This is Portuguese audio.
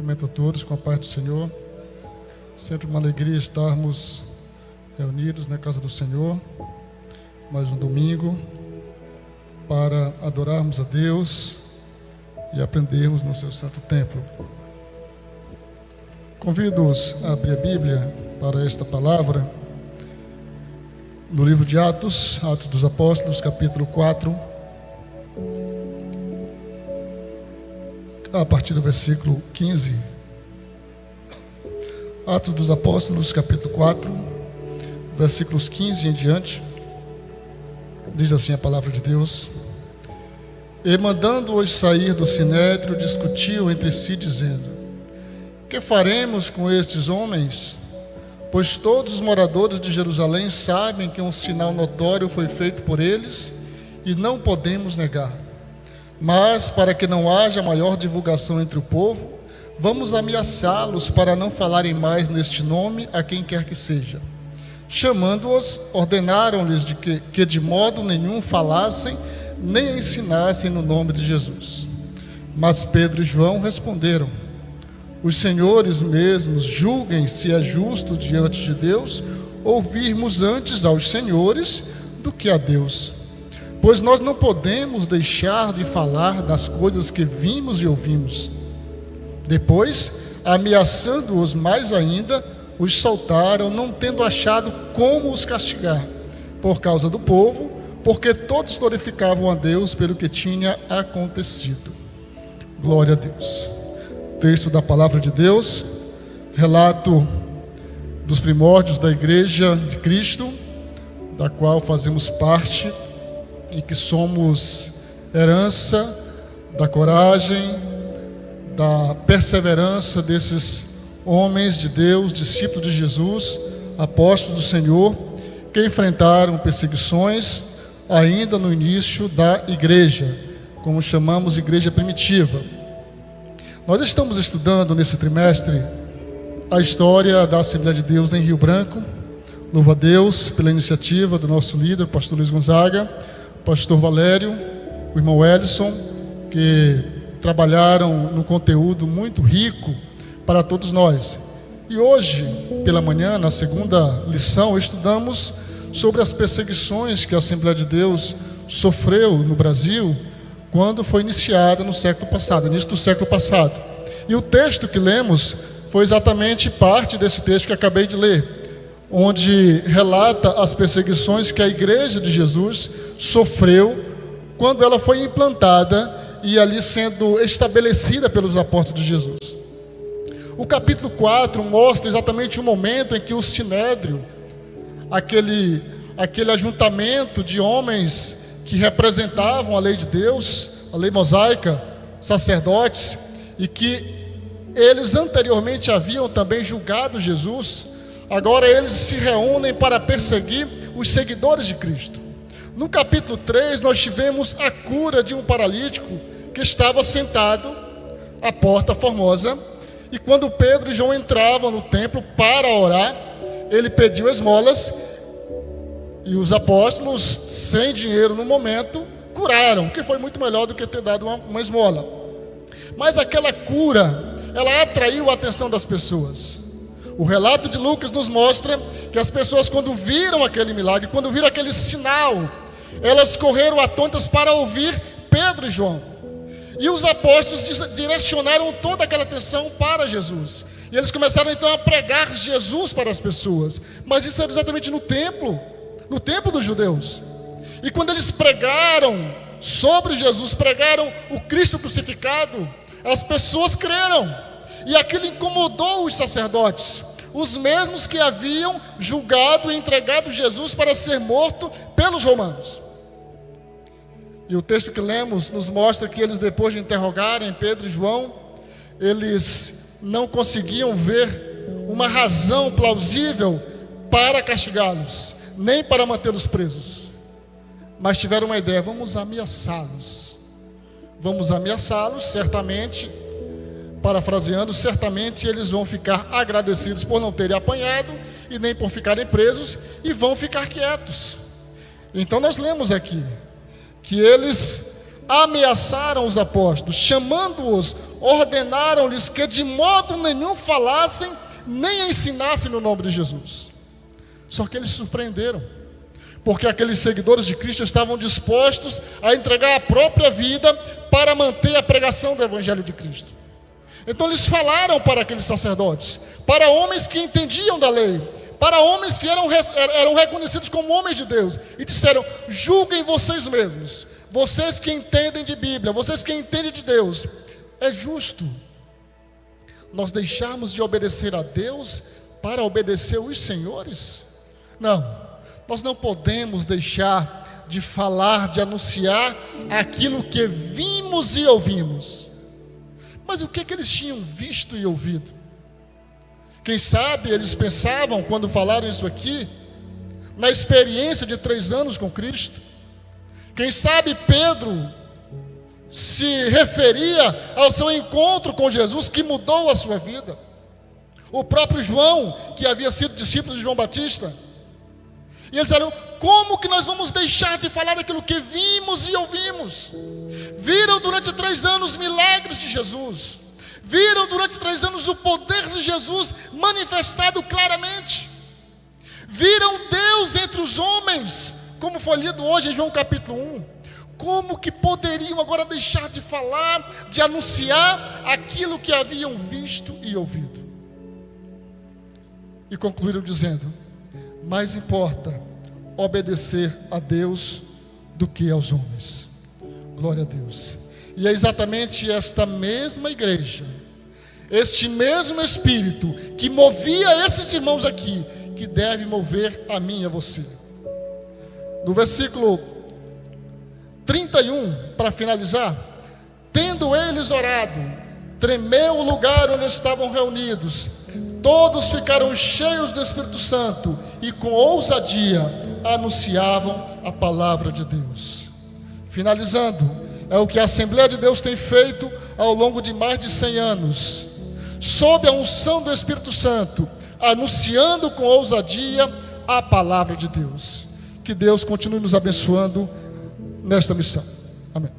Cumprimento a todos com a paz do Senhor. Sempre uma alegria estarmos reunidos na casa do Senhor, mais um domingo, para adorarmos a Deus e aprendermos no seu santo templo. Convido-os a abrir a Bíblia para esta palavra, no livro de Atos dos Apóstolos, capítulo 4, a partir do versículo 15. Atos dos Apóstolos, capítulo 4, versículos 15 em diante. Diz assim a palavra de Deus: E mandando-os sair do sinédrio, discutiam entre si, dizendo: Que faremos com estes homens? Pois todos os moradores de Jerusalém sabem que um sinal notório foi feito por eles e não podemos negar. Mas, para que não haja maior divulgação entre o povo, vamos ameaçá-los para não falarem mais neste nome a quem quer que seja. Chamando-os, ordenaram-lhes que de modo nenhum falassem nem ensinassem no nome de Jesus. Mas Pedro e João responderam: Os senhores mesmos julguem se é justo diante de Deus ouvirmos antes aos senhores do que a Deus. Pois nós não podemos deixar de falar das coisas que vimos e ouvimos. Depois, ameaçando-os mais ainda, os soltaram, não tendo achado como os castigar, por causa do povo, porque todos glorificavam a Deus pelo que tinha acontecido. Glória a Deus. Texto da palavra de Deus, relato dos primórdios da Igreja de Cristo, da qual fazemos parte e que somos herança da coragem, da perseverança desses homens de Deus, discípulos de Jesus, apóstolos do Senhor, que enfrentaram perseguições ainda no início da igreja, como chamamos igreja primitiva. Nós estamos estudando nesse trimestre a história da Assembleia de Deus em Rio Branco. Louvo a Deus pela iniciativa do nosso líder, o pastor Luiz Gonzaga, o pastor Valério, o irmão Edson, que trabalharam num conteúdo muito rico para todos nós. E hoje, pela manhã, na segunda lição, estudamos sobre as perseguições que a Assembleia de Deus sofreu no Brasil quando foi iniciada no século passado, início do século passado. E o texto que lemos foi exatamente parte desse texto que acabei de ler, onde relata as perseguições que a Igreja de Jesus sofreu quando ela foi implantada e ali sendo estabelecida pelos apóstolos de Jesus. O capítulo 4 mostra exatamente o momento em que o sinédrio, aquele ajuntamento de homens que representavam a lei de Deus, a lei mosaica, sacerdotes, e que eles anteriormente haviam também julgado Jesus, agora eles se reúnem para perseguir os seguidores de Cristo. No capítulo 3 nós tivemos a cura de um paralítico que estava sentado à porta formosa, e quando Pedro e João entravam no templo para orar, ele pediu esmolas, e os apóstolos, sem dinheiro no momento, curaram, que foi muito melhor do que ter dado uma esmola. Mas aquela cura, ela atraiu a atenção das pessoas. O relato de Lucas nos mostra que as pessoas, quando viram aquele milagre, quando viram aquele sinal, elas correram atônitas para ouvir Pedro e João. E os apóstolos direcionaram toda aquela atenção para Jesus. E eles começaram então a pregar Jesus para as pessoas. Mas isso era exatamente no templo dos judeus. E quando eles pregaram sobre Jesus, pregaram o Cristo crucificado, as pessoas creram. E aquilo incomodou os sacerdotes, os mesmos que haviam julgado e entregado Jesus para ser morto pelos romanos. E o texto que lemos nos mostra que eles, depois de interrogarem Pedro e João, eles não conseguiam ver uma razão plausível para castigá-los, nem para mantê-los presos. Mas tiveram uma ideia: vamos ameaçá-los. Vamos ameaçá-los, certamente, parafraseando, certamente eles vão ficar agradecidos por não terem apanhado e nem por ficarem presos, e vão ficar quietos. Então nós lemos aqui que eles ameaçaram os apóstolos, chamando-os ordenaram-lhes que de modo nenhum falassem nem ensinassem no nome de Jesus. Só que eles se surpreenderam, porque aqueles seguidores de Cristo estavam dispostos a entregar a própria vida para manter a pregação do Evangelho de Cristo. Então eles falaram para aqueles sacerdotes, para homens que entendiam da lei, para homens que eram reconhecidos como homens de Deus, e disseram: julguem vocês mesmos, vocês que entendem de Bíblia, vocês que entendem de Deus, é justo nós deixarmos de obedecer a Deus para obedecer os senhores? Não, nós não podemos deixar de falar, de anunciar aquilo que vimos e ouvimos. Mas o que eles tinham visto e ouvido? Quem sabe eles pensavam, quando falaram isso aqui, na experiência de 3 anos com Cristo. Quem sabe Pedro se referia ao seu encontro com Jesus, que mudou a sua vida. O próprio João, que havia sido discípulo de João Batista. E eles disseram: como que nós vamos deixar de falar daquilo que vimos e ouvimos? Viram durante 3 anos milagres de Jesus. Viram durante 3 anos o poder de Jesus manifestado claramente. Viram Deus entre os homens, como foi lido hoje em João capítulo 1. Como que poderiam agora deixar de falar, de anunciar aquilo que haviam visto e ouvido? E concluíram dizendo: mais importa obedecer a Deus do que aos homens. Glória a Deus. E é exatamente esta mesma igreja, este mesmo Espírito que movia esses irmãos aqui, que deve mover a mim e a você. No versículo 31, para finalizar: tendo eles orado, tremeu o lugar onde estavam reunidos, todos ficaram cheios do Espírito Santo e com ousadia anunciavam a palavra de Deus. Finalizando, é o que a Assembleia de Deus tem feito ao longo de mais de 100 anos, sob a unção do Espírito Santo, anunciando com ousadia a palavra de Deus. Que Deus continue nos abençoando nesta missão. Amém.